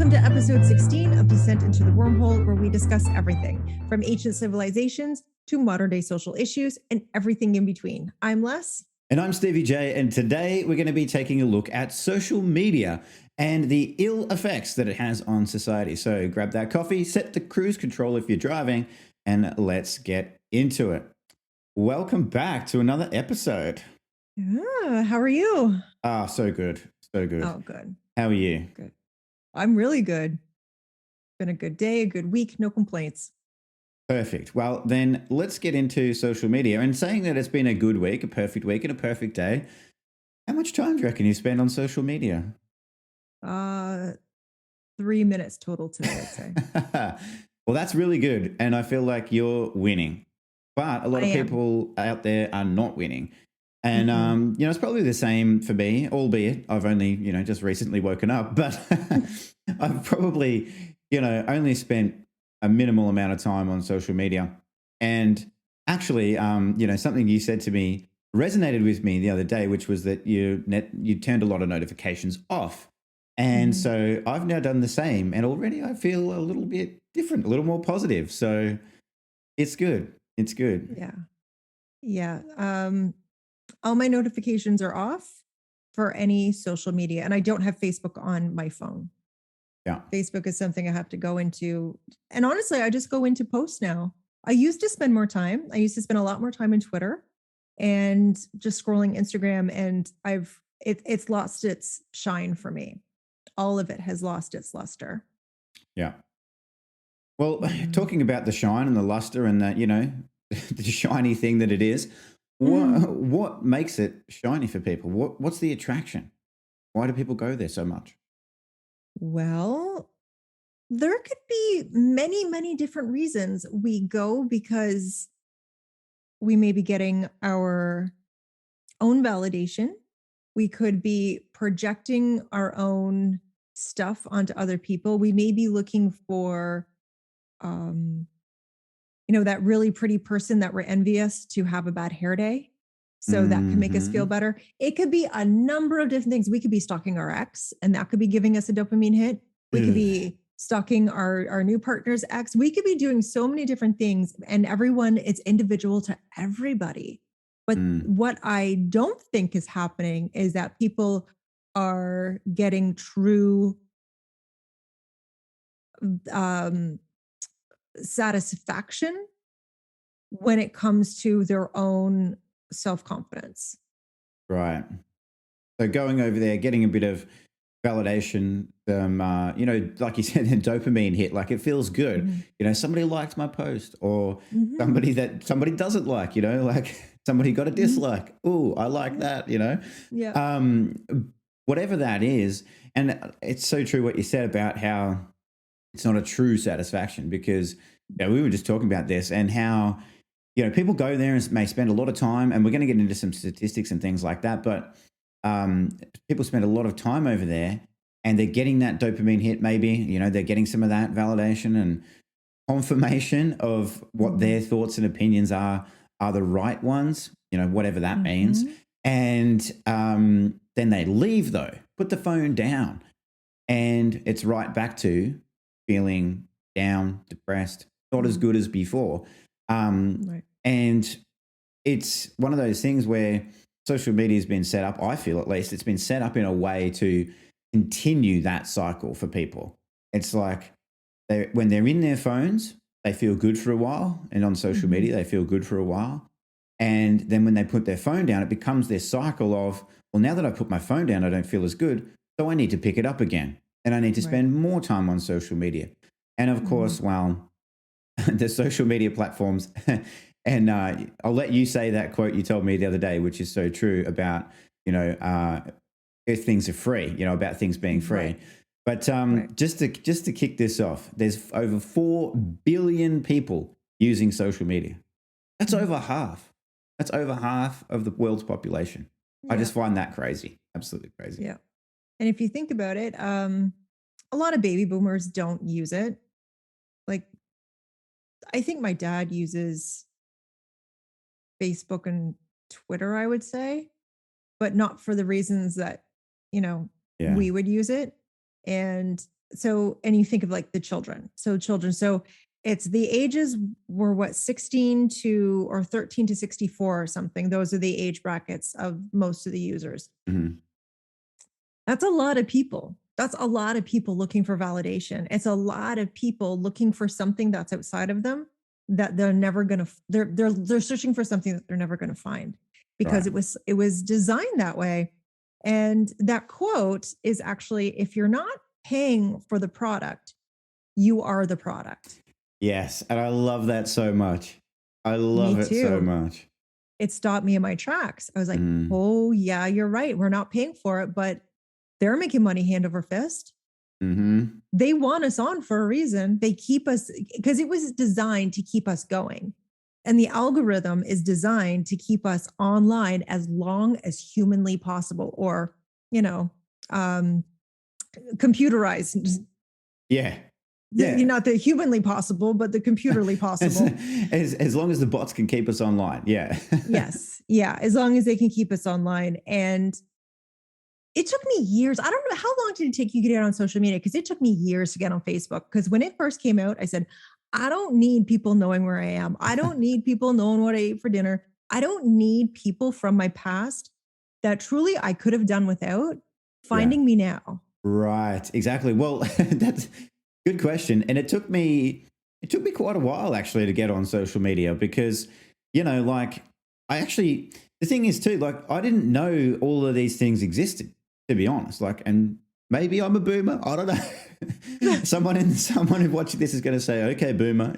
Welcome to episode 16 of Dissent into the Wormhole, where we discuss everything from ancient civilizations to modern day social issues and everything in between. I'm Les. And I'm Stevie J, and today we're going to be taking a look at social media and the ill effects that it has on society. So grab that coffee, set the cruise control if you're driving, and let's get into it. Welcome back to another episode. How are you? So good. So good. Oh, good. How are you? Good. I'm really good. Been a good day, a good week, no complaints. Perfect. Well, then let's get into social media. And saying that it's been a good week, a perfect week, and a perfect day, how much time do you reckon you spend on social media? 3 minutes total today, I'd say. Well, that's really good. And I feel like you're winning. But a lot I of am. people out there are not winning. And, it's probably the same for me, albeit I've only, just recently woken up. But I've probably, only spent a minimal amount of time on social media. And actually, something you said to me resonated with me the other day, which was that you turned a lot of notifications off. And so I've now done the same. And already I feel a little bit different, a little more positive. So it's good. It's good. Yeah. Yeah. All my notifications are off for any social media, and I don't have Facebook on my phone. Yeah. Facebook is something I have to go into. And honestly, I just go into posts now. I used to spend more time. I used to spend a lot more time in Twitter and just scrolling Instagram, and it's lost its shine for me. All of it has lost its luster. Yeah. Well, talking about the shine and the luster and that, the shiny thing that it is, what makes it shiny for people? What's the attraction? Why do people go there so much? Well, there could be many, many different reasons. We go because we may be getting our own validation. We could be projecting our own stuff onto other people. We may be looking for, that really pretty person that we're envious to have a bad hair day. So that can make us feel better. It could be a number of different things. We could be stalking our ex, and that could be giving us a dopamine hit. We could be stalking our new partner's ex. We could be doing so many different things, and it's individual to everybody. But what I don't think is happening is that people are getting true satisfaction when it comes to their own self-confidence. Right. So going over there, getting a bit of validation, like you said, the dopamine hit, like it feels good. Somebody liked my post, or somebody doesn't like, like somebody got a dislike. Oh, I like that, Yeah. whatever that is. And it's so true what you said about how it's not a true satisfaction, because we were just talking about this and how, people go there and may spend a lot of time, and we're going to get into some statistics and things like that. But people spend a lot of time over there, and they're getting that dopamine hit. Maybe, they're getting some of that validation and confirmation of what their thoughts and opinions are the right ones, whatever that means. And then they leave, though, put the phone down, and it's right back to feeling down, depressed, not as good as before. Right. And it's one of those things where social media has been set up, I feel at least, it's been set up in a way to continue that cycle for people. It's like when they're in their phones, they feel good for a while. And on social media, they feel good for a while. And then when they put their phone down, it becomes their cycle of, well, now that I put my phone down, I don't feel as good. So I need to pick it up again. And I need to spend more time on social media. And of course, well, the social media platforms, and I'll let you say that quote you told me the other day, which is so true about, if things are free, about things being free. But just to kick this off, there's over 4 billion people using social media. That's over half. That's over half of the world's population. I just find that crazy. Absolutely crazy. Yeah. And if you think about it, a lot of baby boomers don't use it. Like, I think my dad uses Facebook and Twitter, I would say, but not for the reasons that, Yeah. we would use it. And and you think of like the children. So it's the ages were what, 16 to or 13 to 64 or something. Those are the age brackets of most of the users. Mhm. That's a lot of people. That's a lot of people looking for validation. It's a lot of people looking for something that's outside of them that they're never going to they're searching for something that they're never going to find because Right. it was designed that way. And that quote is actually, if you're not paying for the product, you are the product. Yes, and I love that so much. I Me love it so too. much. It stopped me in my tracks. I was like, Mm. oh yeah, you're right. We're not paying for it, but they're making money hand over fist. Mhm. They want us on for a reason. They keep us because it was designed to keep us going. And the algorithm is designed to keep us online as long as humanly possible, or, you know, um, computerized. Yeah. Yeah. Not the humanly possible, but the computerly As possible. as long as the bots can keep us online. Yeah. Yes. Yeah. As long as they can keep us online. And it took me years. I don't know, how long did it take you to get on social media? Because it took me years to get on Facebook. Because when it first came out, I said, I don't need people knowing where I am. I don't need people knowing what I ate for dinner. I don't need people from my past that truly I could have done without Yeah. finding me now. Right. Exactly. Well, that's good question. And it took me quite a while actually to get on social media because, like I actually the thing is too, like I didn't know all of these things existed, to be honest. Like, and maybe I'm a boomer. I don't know. Someone who watching this is going to say, okay, boomer,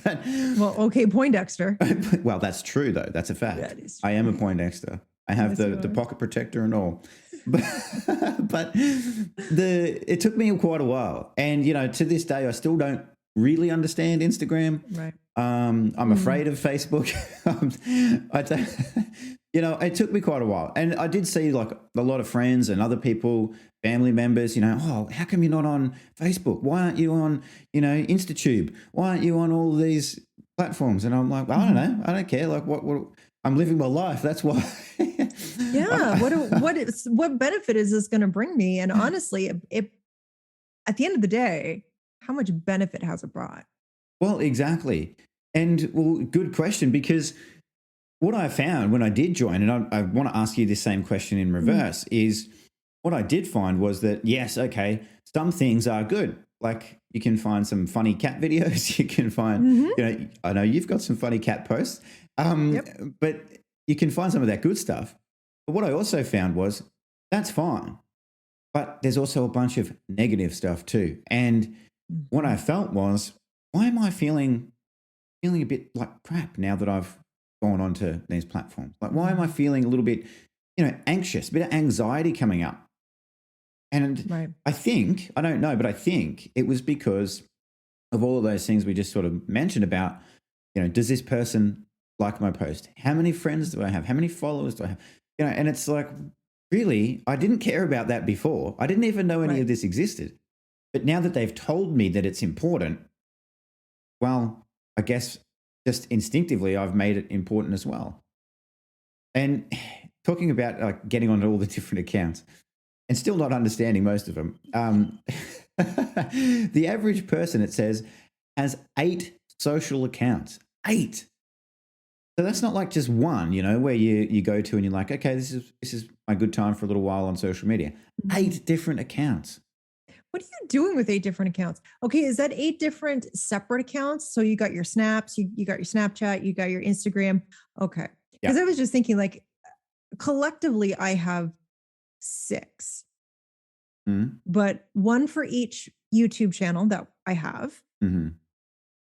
but Well, okay, Poindexter. well, that's true though. That's a fact. That is I am a true. Poindexter. I have Yes, you the are. pocket protector and all. But it took me quite a while. And to this day I still don't really understand Instagram. Right. I'm afraid of Facebook. I don't, it took me quite a while. And I did see like a lot of friends and other people, family members, oh, how come you're not on Facebook? Why aren't you on, InstaTube? Why aren't you on all of these platforms? And I'm like, I don't know. I don't care. Like what I'm living my life. That's why. Yeah. What benefit is this going to bring me? And honestly, it at the end of the day, how much benefit has it brought? Well, exactly. And well, good question, because what I found when I did join, and I want to ask you this same question in Mm, reverse, is what I did find was that, yes, okay, some things are good. Like you can find some funny cat videos. You can find, mhm. I know you've got some funny cat posts, Yep. but you can find some of that good stuff. But what I also found was that's fine. But there's also a bunch of negative stuff too. And what I Mhm. felt was, why am I feeling a bit like crap now that I've gone onto these platforms? Like, why am I Mhm. feeling a little bit, anxious, a bit of anxiety coming up? And Right. I think, I don't know, but I think it was because of all of those things we just sort of mentioned about, does this person like my post? How many friends do I have? How many followers do I have? And it's like, really, I didn't care about that before. I didn't even know any Right. of this existed. But now that they've told me that it's important, well, I guess just instinctively I've made it important as well. And talking about like getting onto all the different accounts and still not understanding most of them. The average person, it says, has 8 social accounts. 8. So that's not like just one, where you go to and you're like, okay, this is my good time for a little while on social media. Mhm. 8 different accounts. What are you doing with 8 different accounts? Okay, is that 8 different separate accounts? So you got your snaps, you got your Snapchat, you got your Instagram. Okay. Yeah. Because I was just thinking like collectively I have 6, Mm-hmm. but one for each YouTube channel that I have, Mm-hmm.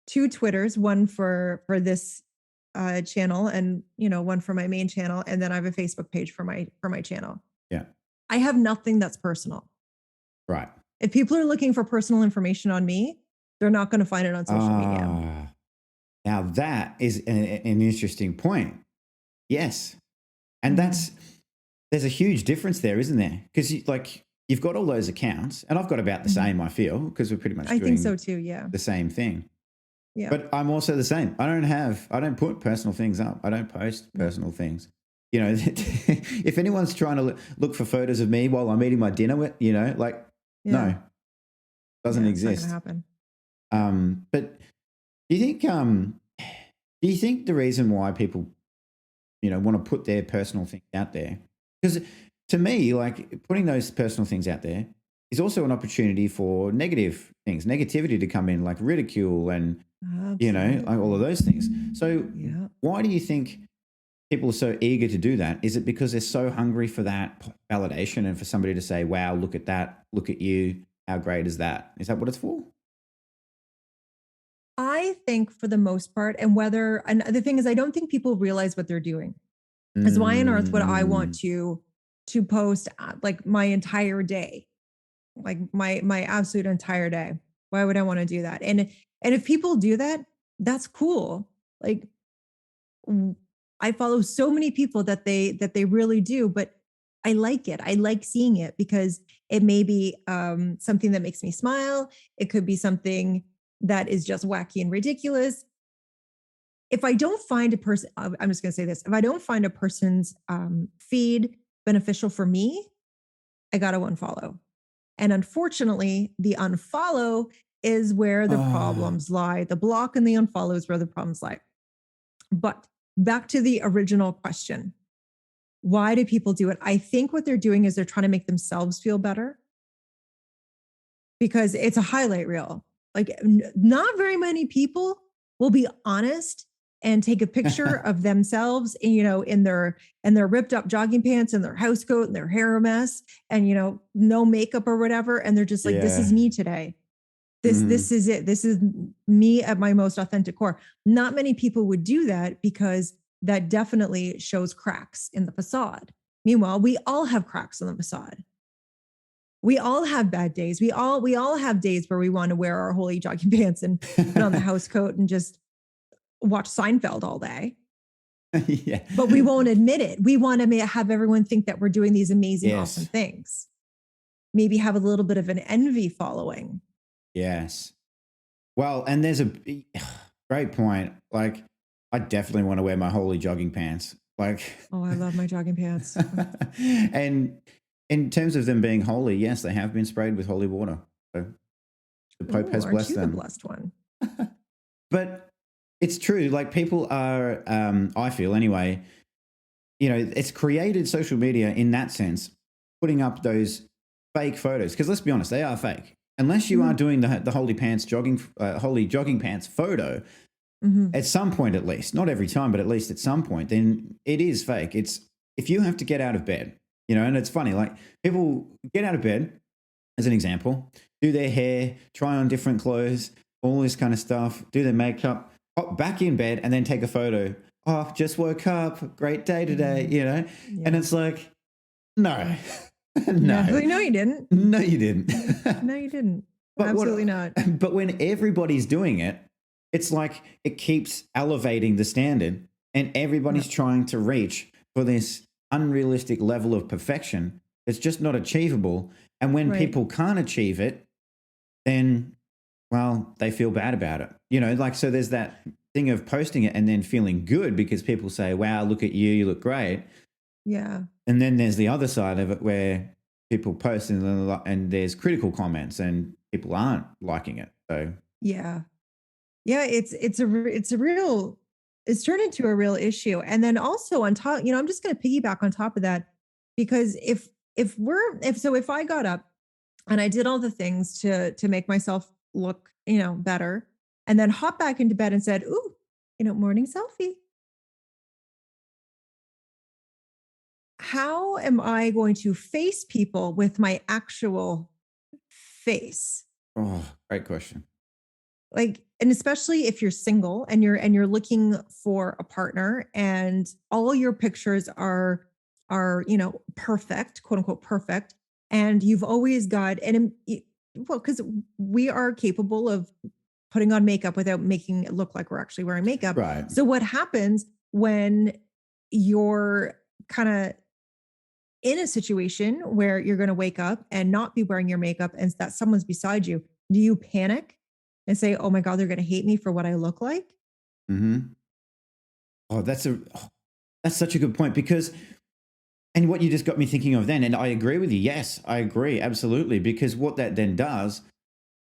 2 Twitters, one for this channel, and one for my main channel, and then I have a Facebook page for my channel. Yeah. I have nothing that's personal. Right. If people are looking for personal information on me, they're not going to find it on social media. Ah, now that is an interesting point. Yes. And Mm, there's a huge difference there, isn't there? Because you've got all those accounts, and I've got about the mhm. same, I feel, because we're pretty much I think so doing too. Yeah. the same thing. Yeah. But I'm also the same. I don't put personal things up. I don't post Mm, personal things. If anyone's trying to look for photos of me while I'm eating my dinner, like, yeah. no, Doesn't Yeah, it's not going to exist. happen. But do you think the reason why people, want to put their personal things out there? Because to me, like putting those personal things out there is also an opportunity for negative things, negativity to come in, like ridicule and, like all of Absolutely. those things. So Yeah. why do you think people are so eager to do that? Is it because they're so hungry for that validation and for somebody to say, wow, look at that, look at you, how great is that? Is that what it's for? I think for the most part, and the thing is, I don't think people realize what they're doing. Is why on earth would I want Mm, to post like my entire day, like my absolute entire day? Why would I want to do that? And if people do that, that's cool. Like I follow so many people that they really do, but I like it. I like seeing it because it may be something that makes me smile. It could be something that is just wacky and ridiculous. If I don't find a person, I'm just going to say this: if I don't find a person's feed beneficial for me, I got to unfollow. And unfortunately, the unfollow is where the oh, problems lie. The block and the unfollow is where the problems lie. But back to the original question: why do people do it? I think what they're doing is they're trying to make themselves feel better because it's a highlight reel. Like not very many people will be honest and take a picture of themselves, in their ripped up jogging pants and their house coat and their hair a mess and no makeup or whatever, and they're just like, this yeah. is me today. This Mhm. is it. This is me at my most authentic core. Not many people would do that because that definitely shows cracks in the facade. Meanwhile, we all have cracks in the facade. We all have bad days. We all have days where we want to wear our holy jogging pants and put on the house coat and just watch Seinfeld all day. Yeah. But we won't admit it. We want to have everyone think that we're doing these amazing, awesome Yes. things. Maybe have a little bit of an envy following. Yes. Well, and there's a great point. Like, I definitely want to wear my holy jogging pants. Like, Oh, I love my jogging pants. and in terms of them being holy, yes, they have been sprayed with holy water. So the Pope Oh, has aren't blessed you the them. blessed one? But it's true. Like, people are, I feel anyway, it's created social media in that sense, putting up those fake photos. Because let's be honest, they are fake. Unless you are Mm-hmm. doing the holy jogging pants photo, Mm-hmm. at some point at least, not every time, but at least at some point, then it is fake. It's if you have to get out of bed, and it's funny, like people get out of bed, as an example, do their hair, try on different clothes, all this kind of stuff, do their makeup, hop back in bed, and then take a photo. Oh, just woke up, great day today, Mm, And yeah. it's like, no, No, no, no, you didn't. no, you didn't. No, you didn't. But Absolutely what? not. But when everybody's doing it, it's like it keeps elevating the standard, and Yeah. everybody's trying to reach for this unrealistic level of perfection. It's just not achievable. And when Right. people can't achieve it, then well, they feel bad about it. Like so. There's that thing of posting it and then feeling good because people say, "Wow, look at you, you look great." Yeah. And then there's the other side of it where people post and there's critical comments and people aren't liking it. So Yeah. Yeah. It's turned into a real issue. And then also on top, I'm just going to piggyback on top of that because if I got up and I did all the things to make myself look, better, and then hop back into bed and said, "Ooh, morning selfie." How am I going to face people with my actual face? oh, great question. Like, and especially if you're single and you're looking for a partner and all your pictures are perfect, quote unquote perfect, and you've always got well, because we are capable of putting on makeup without making it look like we're actually wearing makeup. Right. So what happens when you're kind of in a situation where you're going to wake up and not be wearing your makeup and that someone's beside you? Do you panic and say, "Oh my God, they're going to hate me for what I look like"? Mm-hmm. Oh, that's such a good point because and what you just got me thinking of then, and I agree with you. Yes, I agree absolutely because what that then does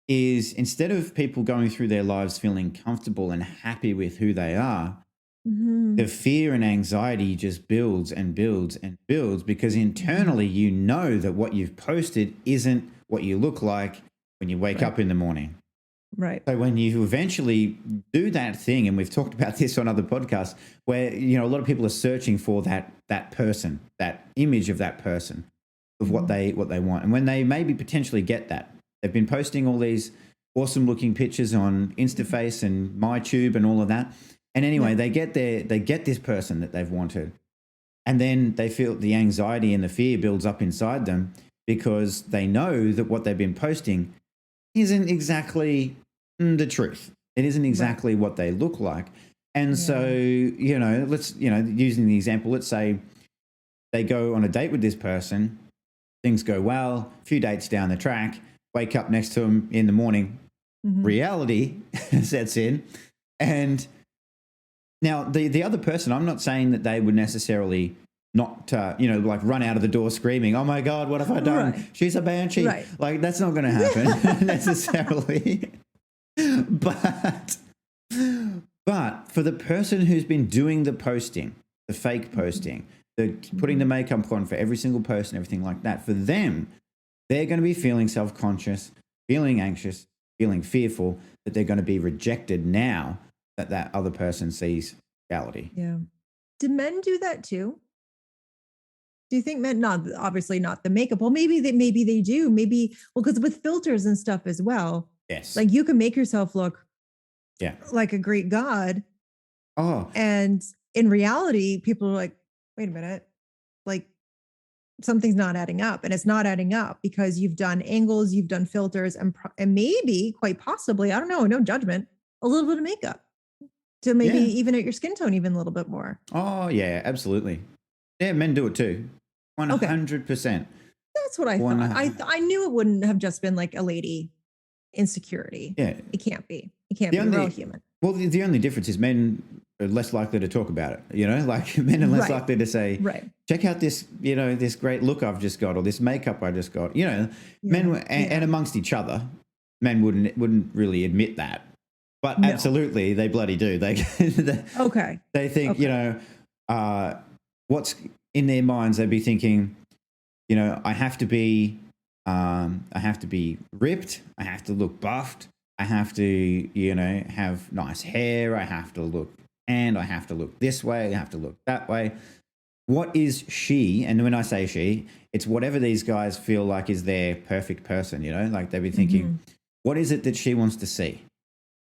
is instead of people going through their lives feeling comfortable and happy with who they are, the fear and anxiety just builds and builds and builds because internally you know that what you've posted isn't what you look like when you wake up in the morning. Right. So when you eventually do that thing, and we've talked about this on other podcasts, where a lot of people are searching for that person, that image of that person, of what they want, and when they maybe potentially get that, they've been posting all these awesome looking pictures on Instaface and MyTube and all of that. And anyway, they get this person that they've wanted. And then they feel the anxiety and the fear builds up inside them because they know that what they've been posting isn't exactly the truth. It isn't exactly what they look like. And so, let's, using the example, let's say they go on a date with this person, things go well, a few dates down the track, wake up next to them in the morning, reality sets in. And now, the other person, I'm not saying that they would necessarily not, like run out of the door screaming, "Oh my God, what have I done? Right. She's a banshee." Right. Like, that's not going to happen necessarily. But for the person who's been doing the posting, the fake posting, the putting the makeup on for every single post and everything like that, for them, they're going to be feeling self-conscious, feeling anxious, feeling fearful that they're going to be rejected now that other person sees reality. Yeah. Do men do that too? Do you think men, not obviously not the makeup? Well, maybe they do. Maybe, well, because with filters and stuff as well. Yes. Like you can make yourself look like a Greek god. Oh. And in reality, people are like, wait a minute, like something's not adding up. And it's not adding up because you've done angles, you've done filters, and maybe, quite possibly, I don't know, no judgment, a little bit of makeup to maybe even at your skin tone even a little bit more. Oh, yeah, absolutely. Yeah, men do it too. 100%. That's what I thought. I knew it wouldn't have just been like a lady insecurity. Yeah. It can't be. It can't be. We're all human. Well, the only difference is men are less likely to talk about it, like men are less likely to say, check out this, this great look I've just got or this makeup I just got, men and amongst each other, men wouldn't really admit that. But absolutely, they bloody do. They think, what's in their minds, they'd be thinking, I have to be ripped. I have to look buffed. I have to, have nice hair. I have to look, and I have to look this way. I have to look that way. What is she? And when I say she, it's whatever these guys feel like is their perfect person, like they'd be thinking, what is it that she wants to see?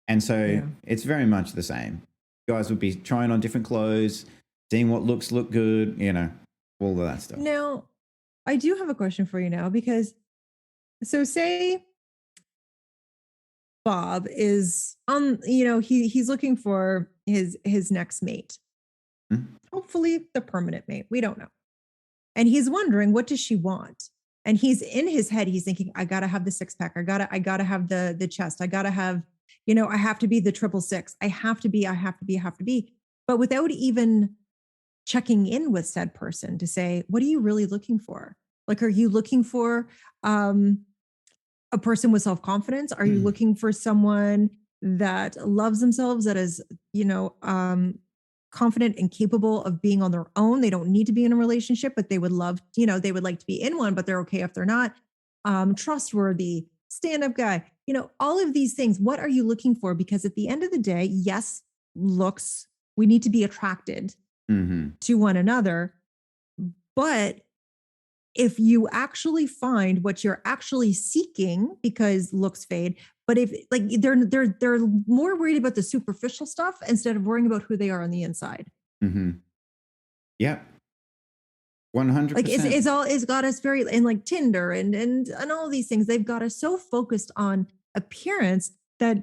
And so it's very much the same. Guys would be trying on different clothes, seeing what looks look good, all of that stuff. Now, I do have a question for you now because, so say Bob is on, he's looking for his next mate, hopefully the permanent mate. We don't know. And he's wondering, what does she want? And he's in his head, he's thinking, I got to have the six pack. I gotta have the chest. I gotta have, I have to be the 666. I have to be, but without even checking in with said person to say, what are you really looking for? Like, are you looking for a person with self-confidence? Are you looking for someone that loves themselves, that is, confident and capable of being on their own? They don't need to be in a relationship, but they would love, they would like to be in one, but they're okay if they're not. Trustworthy, stand-up guy, all of these things. What are you looking for? Because at the end of the day, yes, looks, we need to be attracted to one another. But if you actually find what you're actually seeking, because looks fade, but if like they're more worried about the superficial stuff instead of worrying about who they are on the inside. Yeah. 100%. Like it's got us very, and like Tinder and all these things, they've got us so focused on appearance that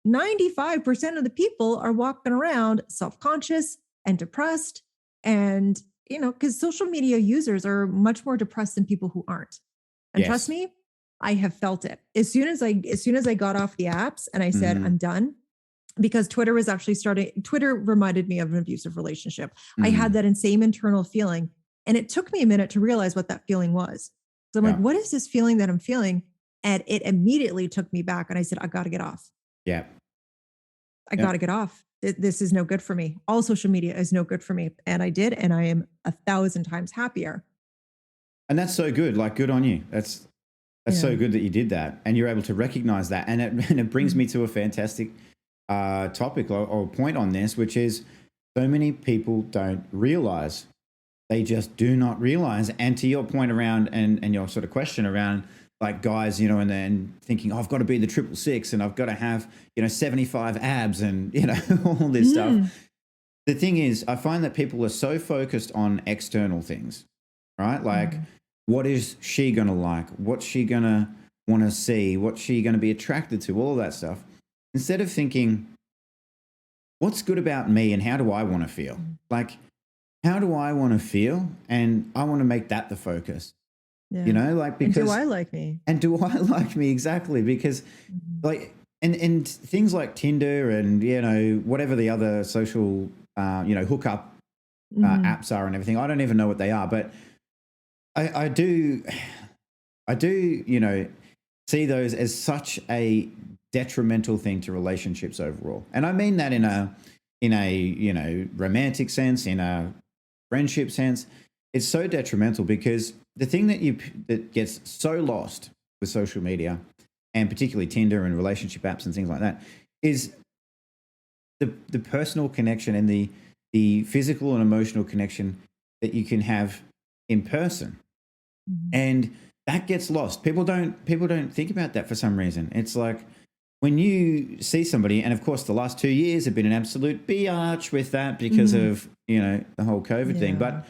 95% of the people are walking around self-conscious and depressed. And, because social media users are much more depressed than people who aren't. And trust me, I have felt it. As soon as I got off the apps and I said, I'm done, because Twitter reminded me of an abusive relationship. I had that same internal feeling. And it took me a minute to realize what that feeling was. So I'm like, what is this feeling that I'm feeling? And it immediately took me back. And I said, I got to get off. Yeah. I got to get off. This is no good for me. All social media is no good for me. And I did. And I am 1,000 times happier. And that's so good. Like, good on you. That's so good that you did that. And you're able to recognize that. And it brings me to a fantastic topic or point on this, which is so many people don't realize. They just do not realize. And to your point around and your sort of question around like guys, you know, and then thinking, oh, I've got to be the 666 and I've got to have, 75 abs and, all this stuff. The thing is, I find that people are so focused on external things, right? Like, what is she going to like? What's she going to want to see? What's she going to be attracted to? All of that stuff. Instead of thinking, what's good about me and how do I want to feel? Like, how do I want to feel? And I want to make that the focus. Yeah. Like, because and do I like me? And do I like me? Exactly. Because like, and things like Tinder and, whatever the other social, hookup apps are and everything. I don't even know what they are, but I do, see those as such a detrimental thing to relationships overall. And I mean that in a romantic sense, in a friendship sense. It's so detrimental because the thing that gets so lost with social media and particularly Tinder and relationship apps and things like that is the personal connection and the physical and emotional connection that you can have in person. And that gets lost. People don't think about that for some reason. It's like when you see somebody, and of course the last 2 years have been an absolute biatch with that because of, the whole COVID thing. But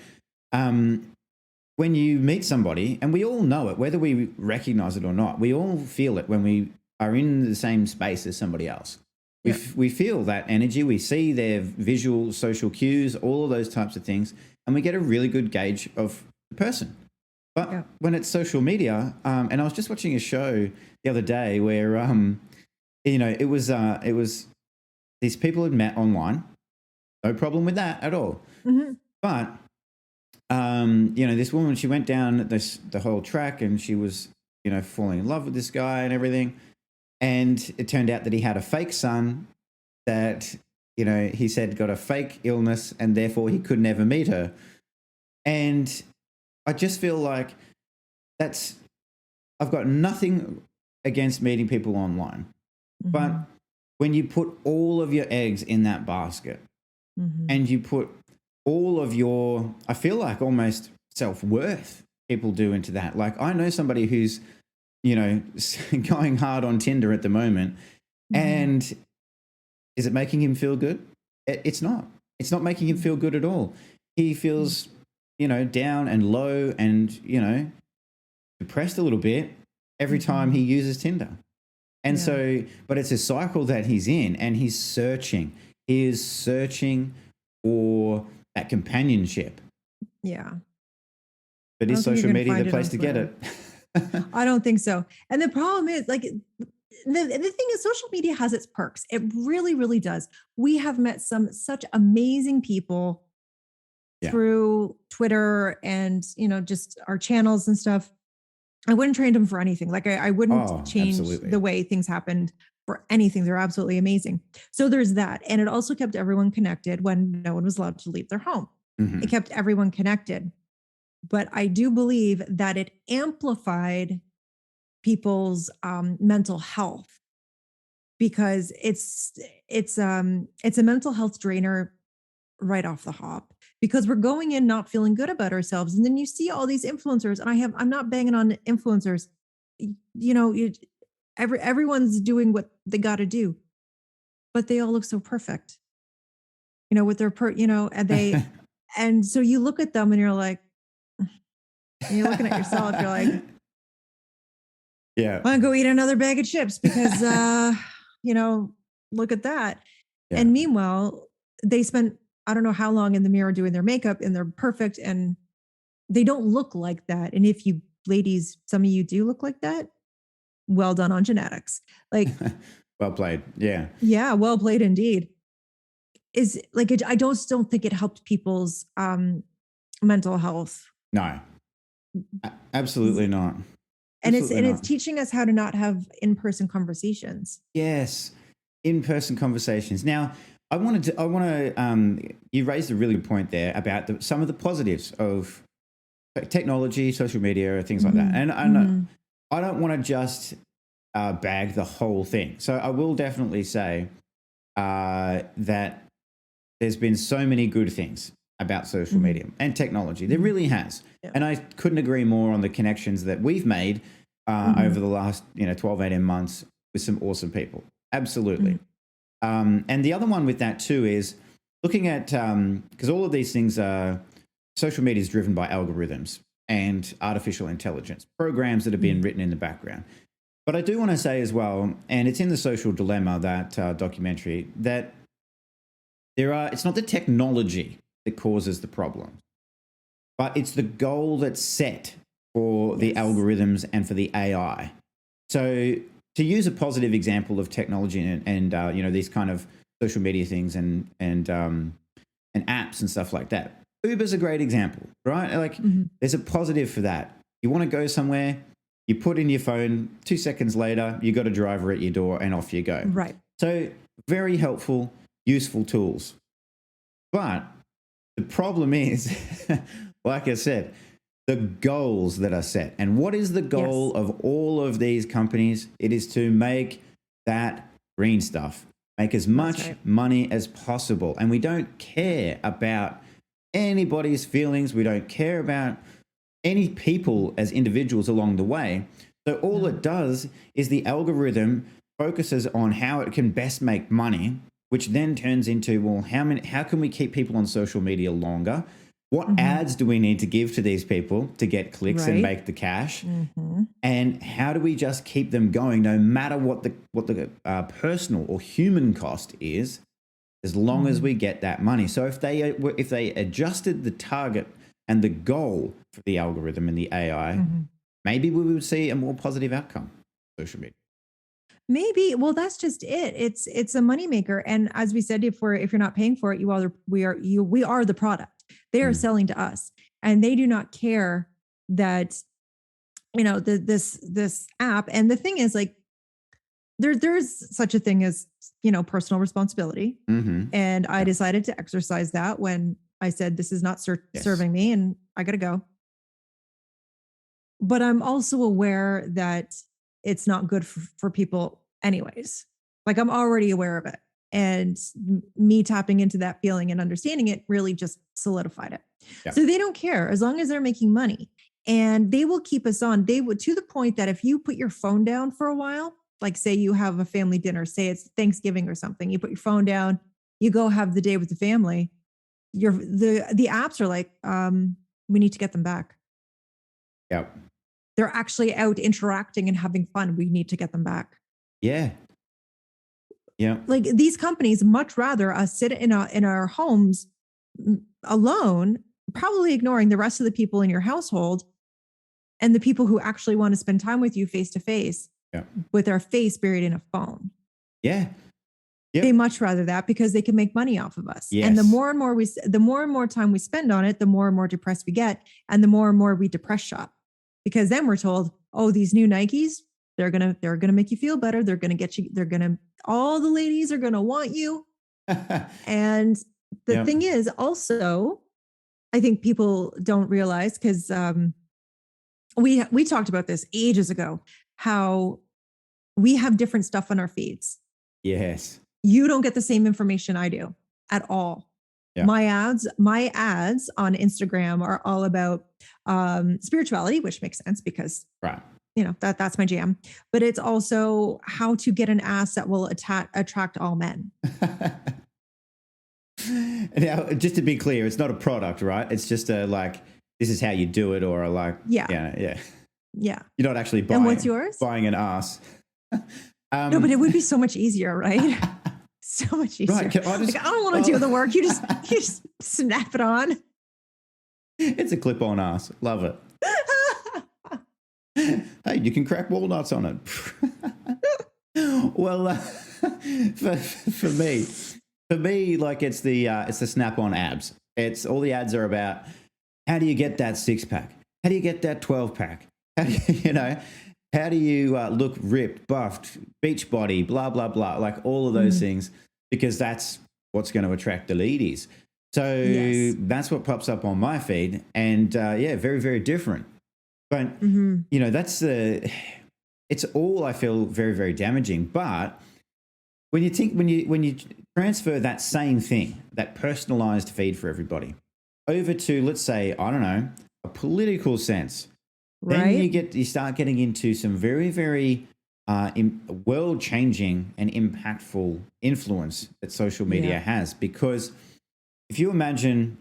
when you meet somebody, and we all know it, whether we recognize it or not, we all feel it when we are in the same space as somebody else. We feel that energy. We see their visual, social cues, all of those types of things, and we get a really good gauge of the person. But when it's social media, and I was just watching a show the other day where, it was these people had met online. No problem with that at all. But this woman, she went down the whole track and she was, falling in love with this guy and everything. And it turned out that he had a fake son that, he said got a fake illness and therefore he could never meet her. And I just feel like I've got nothing against meeting people online. But when you put all of your eggs in that basket and you put all of your, I feel like almost self-worth people do into that. Like I know somebody who's, going hard on Tinder at the moment. And is it making him feel good? It's not. It's not making him feel good at all. He feels, down and low and, depressed a little bit every time he uses Tinder. And so, but it's a cycle that he's in and he's searching. He is searching for that companionship. Yeah. But is social media the place to get it? I don't think so. And the problem is like, the thing is social media has its perks. It really, really does. We have met such amazing people through Twitter and, just our channels and stuff. I wouldn't trade them for anything. Like I wouldn't change the way things happened for anything. They're absolutely amazing. So there's that. And it also kept everyone connected when no one was allowed to leave their home. It kept everyone connected. But I do believe that it amplified people's mental health because it's a mental health drainer right off the hop because we're going in not feeling good about ourselves. And then you see all these influencers, and I'm not banging on influencers. Everyone's doing what they got to do, but they all look so perfect, with their and they, and so you look at them and you're like, and you're looking at yourself, you're like, I'm gonna go eat another bag of chips because, look at that. Yeah. And meanwhile, they spent, I don't know how long in the mirror doing their makeup and they're perfect and they don't look like that. And if you ladies, some of you do look like that, well done on genetics. Like, well played. Yeah. Yeah. Well played indeed. Is like, I don't think it helped people's mental health. No, absolutely not. And Absolutely it's not. teaching us how to not have in-person conversations. Yes, in-person conversations. Now, you raised a really good point there about some of the positives of technology, social media, things like that. And I don't want to just bag the whole thing. So I will definitely say that there's been so many good things about social media and technology. There really has. Yeah. And I couldn't agree more on the connections that we've made over the last 12, 18 months with some awesome people. Absolutely. And the other one with that too is looking at, because all of these things are, social media is driven by algorithms and artificial intelligence, programs that have been written in the background. But I do want to say as well, and it's in The Social Dilemma, that documentary, that it's not the technology that causes the problem, but it's the goal that's set for the algorithms and for the AI. So to use a positive example of technology and these kind of social media things and apps and stuff like that, Uber's a great example, right? Like there's a positive for that. You want to go somewhere, you put in your phone, 2 seconds later, you got a driver at your door and off you go. Right. So very helpful, useful tools. But the problem is, like I said, the goals that are set. And what is the goal of all of these companies? It is to make that green stuff, make as much money as possible. And we don't care about anybody's feelings. We don't care about any people as individuals along the way. So all it does is the algorithm focuses on how it can best make money, which then turns into, well, how can we keep people on social media longer? What ads do we need to give to these people to get clicks and make the cash? And how do we just keep them going no matter what the personal or human cost is, as long as we get that money? So if they adjusted the target and the goal for the algorithm and the AI, maybe we would see a more positive outcome on social media. Maybe. Well, that's just it. It's a moneymaker. And as we said, if you're not paying for it, we are the product. They are selling to us, and they do not care that, this app. And the thing is, like, there's such a thing as, personal responsibility. And I decided to exercise that when I said, this is not serving me and I got to go. But I'm also aware that it's not good for people anyways. Like, I'm already aware of it. And me tapping into that feeling and understanding it really just solidified it. Yeah. So they don't care as long as they're making money, and they will keep us on. They would, to the point that if you put your phone down for a while, like say you have a family dinner, say it's Thanksgiving or something, you put your phone down, you go have the day with the family, the apps are like, we need to get them back. Yep. They're actually out interacting and having fun. We need to get them back. Yeah. Yeah. Like, these companies much rather us sit in our homes alone, probably ignoring the rest of the people in your household and the people who actually want to spend time with you face to face, with their face buried in a phone. Yeah. Yep. They much rather that, because they can make money off of us. Yes. And the more and more time we spend on it, the more and more depressed we get, and the more we depress shop. Because then we're told, oh, these new Nikes, they're gonna make you feel better. They're gonna get you. All the ladies are gonna want you. And the thing is, also, I think people don't realize, because we talked about this ages ago, how we have different stuff on our feeds. Yes. You don't get the same information I do at all. Yeah. My ads on Instagram are all about spirituality, which makes sense because that's my jam. But it's also how to get an ass that will attract all men. Now, just to be clear, it's not a product, right? It's just this is how you do it, or yeah. You're not actually buying. And what's yours? Buying an ass. No, but it would be so much easier, right? So much easier. Right, I don't want to do the work. You just snap it on. It's a clip-on ass. Love it. Hey, you can crack walnuts on it. Well, for me, like, it's the snap-on abs. It's all the ads are about, how do you get that 6-pack? How do you get that 12-pack? How do you, How do you look ripped, buffed, beach body, blah, blah, blah, like all of those things, because that's what's going to attract the ladies. So Yes. that's what pops up on my feed. And yeah, very, very different. But, you know, it's all, I feel, very, very damaging. But when you transfer that same thing, that personalized feed for everybody, over to, let's say, I don't know, a political sense, then you start getting into some very, very world-changing and impactful influence that social media has. Because if you imagine,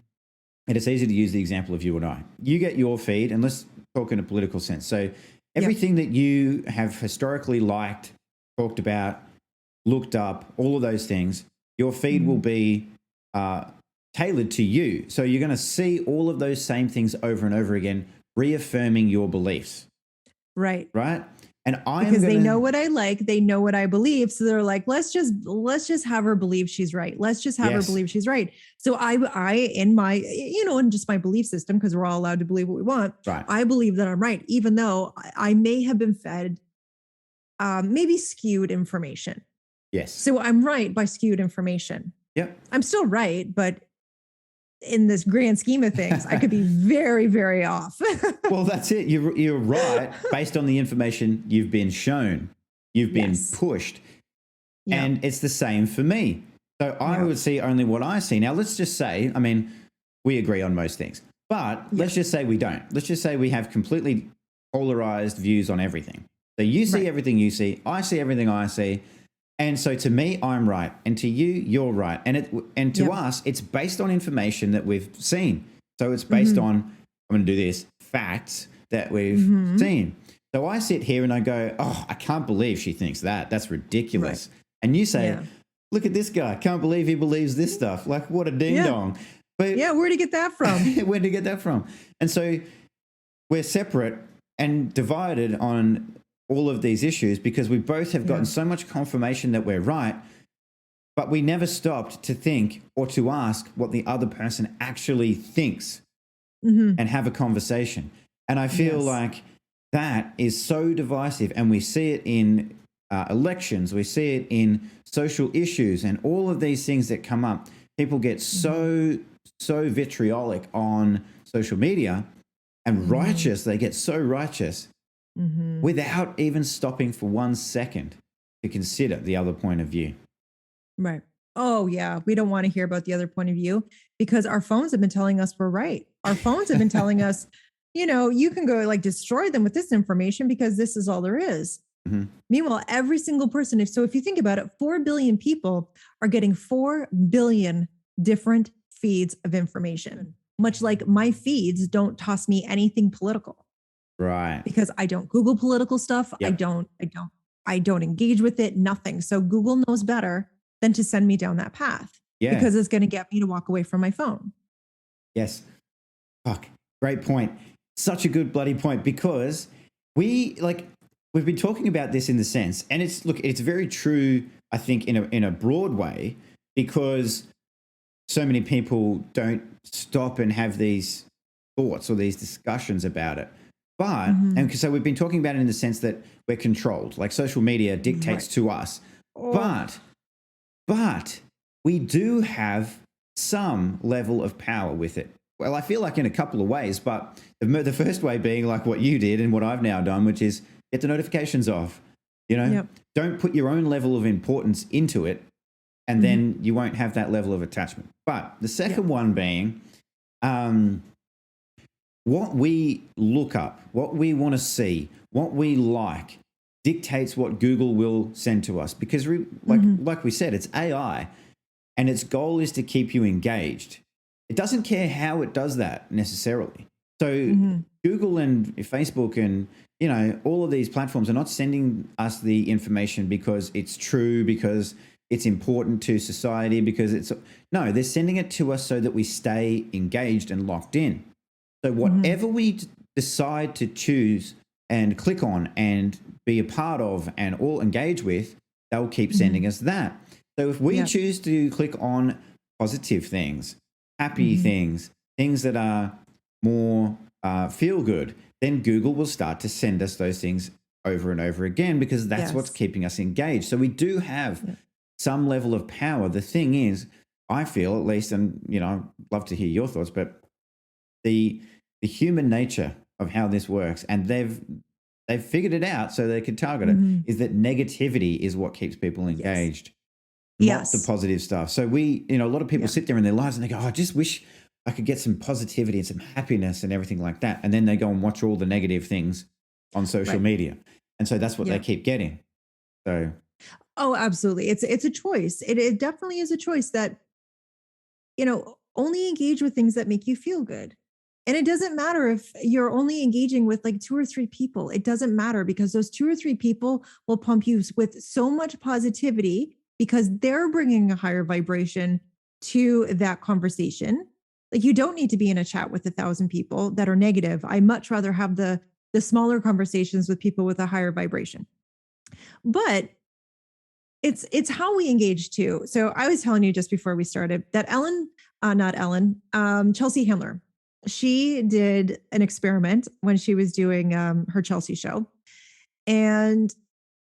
and it's easy to use the example of you and I, you get your feed, and let's talk in a political sense. So everything that you have historically liked, talked about, looked up, all of those things, your feed will be tailored to you. So you're going to see all of those same things over and over again, reaffirming your beliefs. Right. And because they know what I like, they know what I believe. So they're like, let's just have her believe she's right. Let's just have her believe she's right. So I in my, in just my belief system, because we're all allowed to believe what we want. Right. I believe that I'm right, even though I may have been fed maybe skewed information. Yes. So I'm right by skewed information. Yep. I'm still right, but in this grand scheme of things, I could be very, very off. Well, that's it. You're right based on the information you've been shown, you've been pushed. Yeah. And it's the same for me. So I would see only what I see. Now, let's just say, I mean, we agree on most things, but let's just say we don't. Let's just say we have completely polarized views on everything. So you see everything you see, I see everything I see. And so to me, I'm right. And to you, you're right. And to us, it's based on information that we've seen. So it's based on, I'm going to do this, facts that we've seen. So I sit here and I go, oh, I can't believe she thinks that. That's ridiculous. Right. And you say, look at this guy. Can't believe he believes this stuff. Like, what a ding dong. But where'd he get that from? Where'd he get that from? And so we're separate and divided on all of these issues because we both have gotten so much confirmation that we're right, but we never stopped to think or to ask what the other person actually thinks and have a conversation. And I feel like that is so divisive, and we see it in elections, we see it in social issues and all of these things that come up. People get so vitriolic on social media and righteous. They get so righteous without even stopping for 1 second to consider the other point of view. Right. Oh, yeah. We don't want to hear about the other point of view because our phones have been telling us we're right. Our phones have been telling us, you can go like destroy them with this information because this is all there is. Meanwhile, every single person, if you think about it, 4 billion people are getting 4 billion different feeds of information, much like my feeds don't toss me anything political. Right. Because I don't Google political stuff. I don't engage with it, nothing. So Google knows better than to send me down that path because it's going to get me to walk away from my phone. Yes. Fuck. Great point. Such a good bloody point, because we've been talking about this in the sense, and it's very true, I think, in a broad way, because so many people don't stop and have these thoughts or these discussions about it. But, and so we've been talking about it in the sense that we're controlled, like social media dictates to us. But we do have some level of power with it. Well, I feel like in a couple of ways, but the first way being like what you did and what I've now done, which is get the notifications off. Don't put your own level of importance into it, and then you won't have that level of attachment. But the second one being, what we look up, what we want to see, what we like dictates what Google will send to us. Because like we said, it's AI, and its goal is to keep you engaged. It doesn't care how it does that necessarily. So Google and Facebook and, all of these platforms are not sending us the information because it's true, because it's important to society, because no, they're sending it to us so that we stay engaged and locked in. So whatever we decide to choose and click on and be a part of and all engage with, they'll keep sending us that. So if we choose to click on positive things, happy things that are more feel good, then Google will start to send us those things over and over again because that's what's Yes. keeping us engaged. So we do have Yeah. some level of power. The thing is, I feel at least, and I'd love to hear your thoughts, but the human nature of how this works, and they've figured it out so they can target it, Mhm. is that negativity is what keeps people Yes. engaged, not the Yes. positive stuff. So a lot of people Yeah. sit there in their lives and they go, oh, I just wish I could get some positivity and some happiness and everything like that. And then they go and watch all the negative things on social Right. media. And so that's what they Yeah. keep getting. So Oh, absolutely. It's a choice. It definitely is a choice that, only engage with things that make you feel good. And it doesn't matter if you're only engaging with like two or three people. It doesn't matter because those two or three people will pump you with so much positivity because they're bringing a higher vibration to that conversation. Like you don't need to be in a chat with 1,000 people that are negative. I much rather have the smaller conversations with people with a higher vibration. But it's how we engage too. So I was telling you just before we started that not Ellen, Chelsea Handler, she did an experiment when she was doing her Chelsea show. And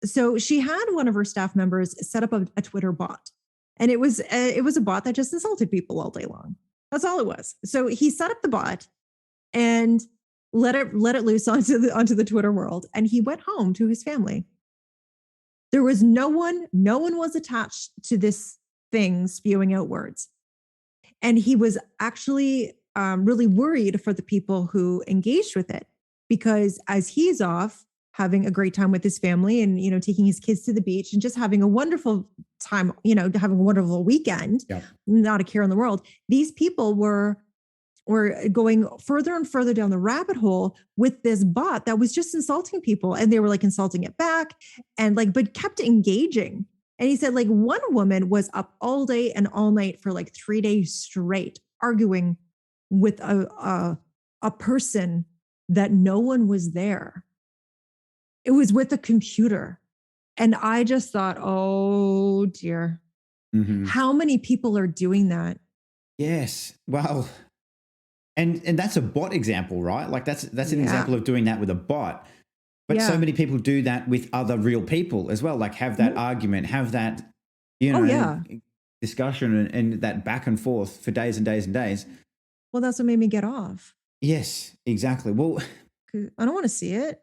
so she had one of her staff members set up a Twitter bot. And it was a bot that just insulted people all day long. That's all it was. So he set up the bot and let it loose onto the Twitter world. And he went home to his family. There was no one was attached to this thing spewing out words. And he was actually really worried for the people who engaged with it because as he's off having a great time with his family and, taking his kids to the beach and just having a wonderful time, having a wonderful weekend, yeah. not a care in the world, these people were going further and further down the rabbit hole with this bot that was just insulting people. And they were like insulting it back and but kept engaging. And he said, like, one woman was up all day and all night for like 3 days straight, arguing with a person that no one was there. It was with a computer. And I just thought, oh dear, Mm-hmm. how many people are doing that? Yes. Well, and that's a bot example, right? Like that's an Yeah. example of doing that with a bot. But so Yeah. many people do that with other real people as well. Like have that Mhm. argument, have that, Oh, yeah. discussion and that back and forth for days and days and days. Well, that's what made me get off. Yes, exactly. Well, 'Cause I don't want to see it.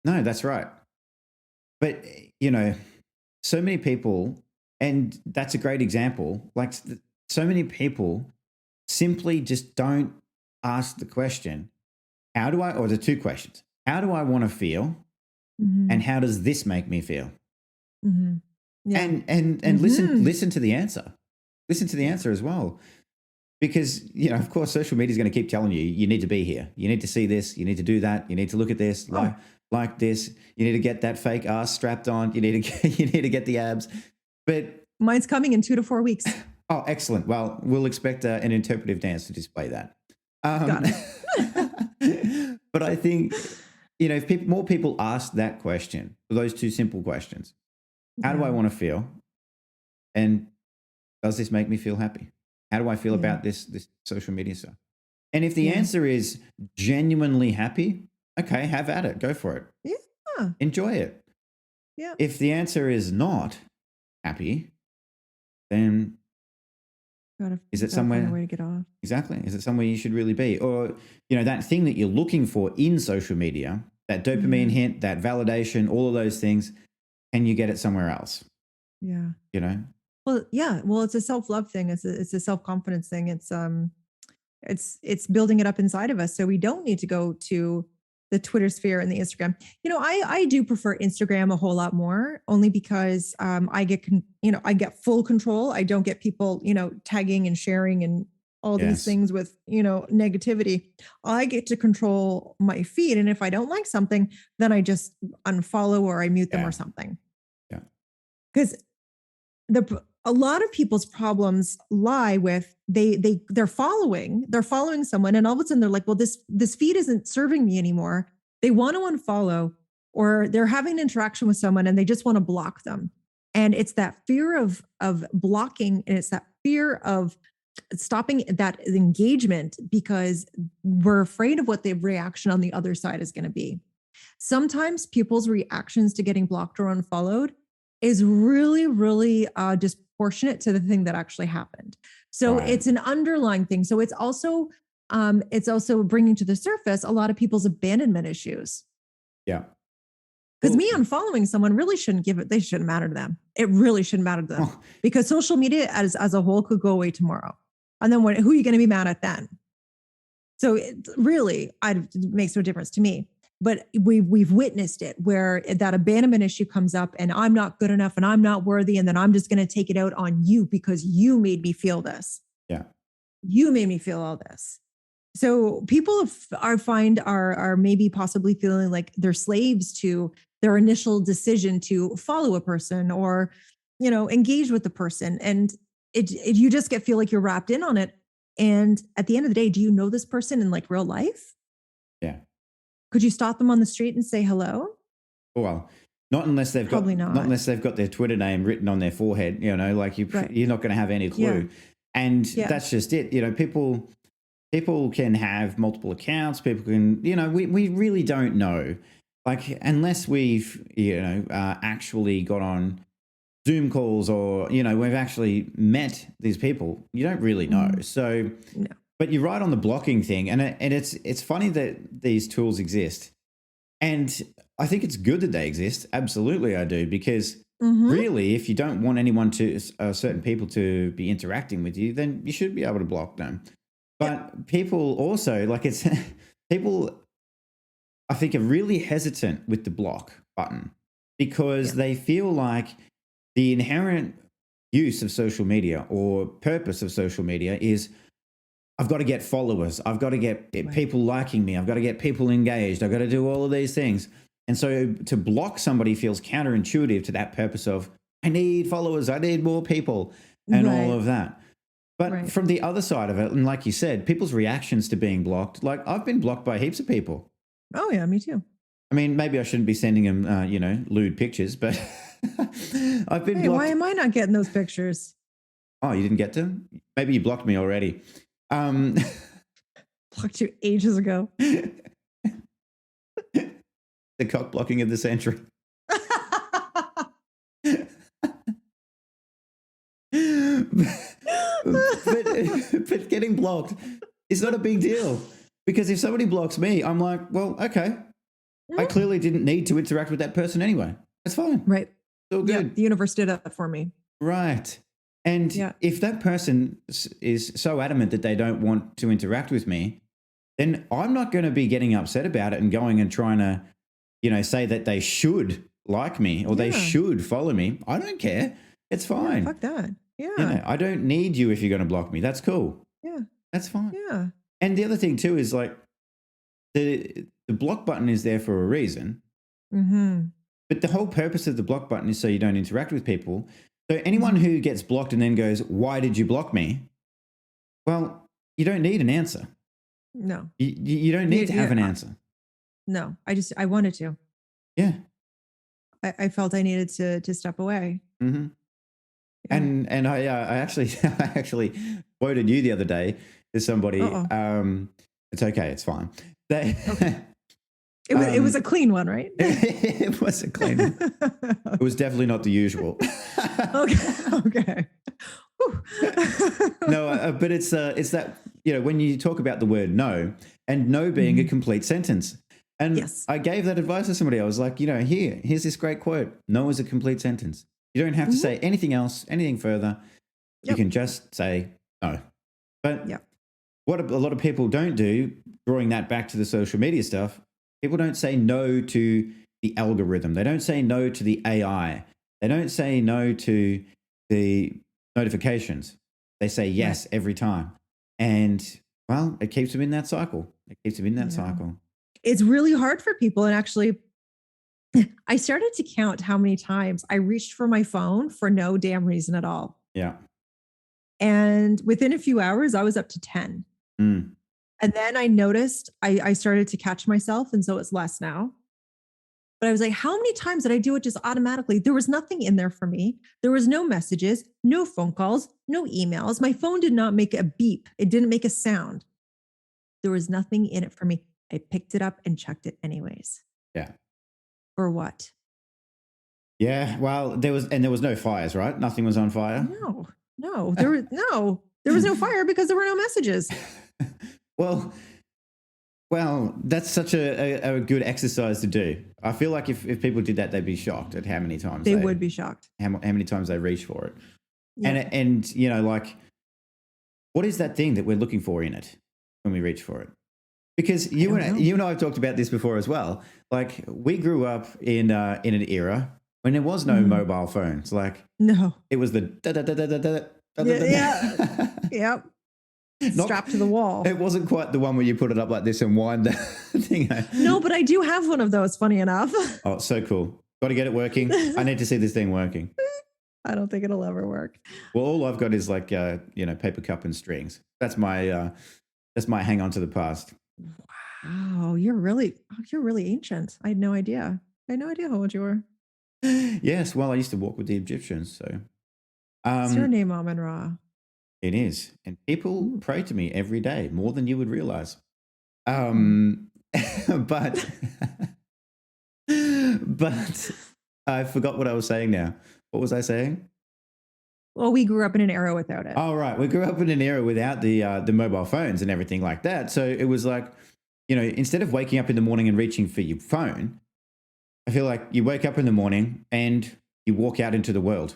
no, that's right. But, so many people, and that's a great example, like so many people simply just don't ask the question, or the two questions, how do I want to feel? And Mhm. how does this make me feel? Mhm. Yeah. And Mhm. listen to the answer. Listen to the Yeah. answer as well. Because, of course, social media is going to keep telling you, you need to be here. You need to see this. You need to do that. You need to look at this, Oh, like this. You need to get that fake ass strapped on. You need to you need to get the abs. But, mine's coming in 2 to 4 weeks. oh, excellent. Well, we'll expect an interpretive dance to display that. Um, Got it. but I think, if more people ask that question, those two simple questions, how do I Yeah. want to feel? And does this make me feel happy? How do I feel Yeah. about this social media stuff? And if the Yeah. answer is genuinely happy, okay, have at it. Go for it. Yeah. Enjoy it. Yeah. If the answer is not happy, then is it Gotta find a somewhere way to get off. exactly? Is it somewhere you should really be? Or, that thing that you're looking for in social media, that dopamine Yeah. hit, that validation, all of those things, can you get it somewhere else? Yeah. You know? Well, yeah. Well, it's a self-love thing. It's a self-confidence thing. It's building it up inside of us. So we don't need to go to the Twitter sphere and the Instagram. I do prefer Instagram a whole lot more, only because I get full control. I don't get people tagging and sharing and all these Yes. things with negativity. I get to control my feed, and if I don't like something, then I just unfollow or I mute them Yeah. or something. Yeah. Because a lot of people's problems lie with they're following someone, and all of a sudden they're like, well, this feed isn't serving me anymore. They want to unfollow, or they're having an interaction with someone and they just want to block them. And it's that fear of blocking, and it's that fear of stopping that engagement because we're afraid of what the reaction on the other side is going to be. Sometimes people's reactions to getting blocked or unfollowed is really, really disproportionate to the thing that actually happened. So Right. it's an underlying thing. So it's also bringing to the surface a lot of people's abandonment issues. Yeah. Because Well, me unfollowing someone really they shouldn't matter to them. It really shouldn't matter to them oh, because social media as a whole could go away tomorrow. And then who are you going to be mad at then? So it makes no difference to me. But we've witnessed it where that abandonment issue comes up and I'm not good enough and I'm not worthy. And then I'm just going to take it out on you because you made me feel this. yeah. You made me feel all this. So people are maybe possibly feeling like they're slaves to their initial decision to follow a person or, engage with the person. And you just feel like you're wrapped in on it. And at the end of the day, do you know this person in like real life? Yeah. Could you stop them on the street and say hello? Well, not unless they've got Probably not not. unless they've got their Twitter name written on their forehead. Like Right. you're not going to have any clue. Yeah. And Yeah. that's just it. People can have multiple accounts. People can, we really don't know. Like unless we've, actually got on Zoom calls or, we've actually met these people, you don't really know. Mhm. So, No. but you're right on the blocking thing. And it's funny that these tools exist. And I think it's good that they exist. Absolutely, I do. Because Mhm. really, if you don't want anyone certain people to be interacting with you, then you should be able to block them. But people also, like people, I think, are really hesitant with the block button because Yeah. they feel like the inherent use of social media or purpose of social media is I've got to get followers. I've got to get people liking me. I've got to get people engaged. I've got to do all of these things. And so to block somebody feels counterintuitive to that purpose of I need followers. I need more people and all Right. of that. But Right. from the other side of it, and like you said, people's reactions to being blocked, like I've been blocked by heaps of people. Oh yeah, me too. I mean, maybe I shouldn't be sending them, lewd pictures, but I've been Hey, why blocked. am I not getting those pictures? Oh, you didn't get them? Maybe you blocked me already. Blocked you ages ago. The cock blocking of the century. but getting blocked is not a big deal because if somebody blocks me, I'm like, well, okay, I clearly didn't need to interact with that person anyway. That's fine. Right. It's all Yeah, good. the universe did that for me. Right. And Yeah. if that person is so adamant that they don't want to interact with me, then I'm not going to be getting upset about it and going and trying to, say that they should like me or they Yeah. should follow me. I don't care. It's Yeah, fine. fuck that. Yeah. I don't need you if you're going to block me. That's cool. Yeah. That's fine. Yeah. And the other thing too is like the block button is there for a reason, Mm-hmm. but the whole purpose of the block button is so you don't interact with people. So anyone who gets blocked and then goes, "Why did you block me?" Well, you don't need an answer. No. You don't need to have an answer. No. I wanted to. Yeah. I felt I needed to step away. Mm-hmm. Yeah. And I actually I actually quoted you the other day to somebody. Uh-oh. It's okay. It's fine. They, Okay. It was a clean one, right? It was a clean one. It was definitely not the usual. Okay. Okay. Whew. No, but it's that, when you talk about the word no and no being a complete sentence. And Yes. I gave that advice to somebody. I was like, here's this great quote. No is a complete sentence. You don't have to say anything else, anything further. You Yep. can just say no. But Yep. what a lot of people don't do, drawing that back to the social media stuff, people don't say no to the algorithm. They don't say no to the AI. They don't say no to the notifications. They say yes every time. And, well, it keeps them in that cycle. It keeps them in that Yeah. cycle. It's really hard for people. And actually, I started to count how many times I reached for my phone for no damn reason at all. Yeah. And within a few hours, I was up to 10. Mm. And then I noticed I started to catch myself. And so it's less now. But I was like, how many times did I do it just automatically? There was nothing in there for me. There was no messages, no phone calls, no emails. My phone did not make a beep. It didn't make a sound. There was nothing in it for me. I picked it up and checked it anyways. Yeah. or what? Yeah. Well, there was no fires, right? Nothing was on fire. No, there was no fire because there were no messages. well, well, that's such a good exercise to do. I feel like if people did that, they'd be shocked at how many times They would be shocked. how many times they reach for it. Yeah. And you know, like, what is that thing that we're looking for in it when we reach for it? Because you and I have talked about this before as well. Like, we grew up in an era when there was no mobile phones. Like, No. it was the da da da da da da da da Yeah. Yep. Strapped to the wall. It wasn't quite the one where you put it up like this and wind the thing. No, but I do have one of those, funny enough. Oh, so cool. Got to get it working. I need to see this thing working. I don't think it'll ever work. Well, all I've got is like, paper cup and strings. That's my hang on to the past. Wow, you're really ancient. I had no idea. I had no idea how old you were. Yes, well, I used to walk with the Egyptians, so. What's your name, Amun Ra? It is. And people pray to me every day, more than you would realize. But but I forgot what I was saying now. What was I saying? Well, we grew up in an era without it. Oh, right. We grew up in an era without the mobile phones and everything like that. So it was like, instead of waking up in the morning and reaching for your phone, I feel like you wake up in the morning and you walk out into the world.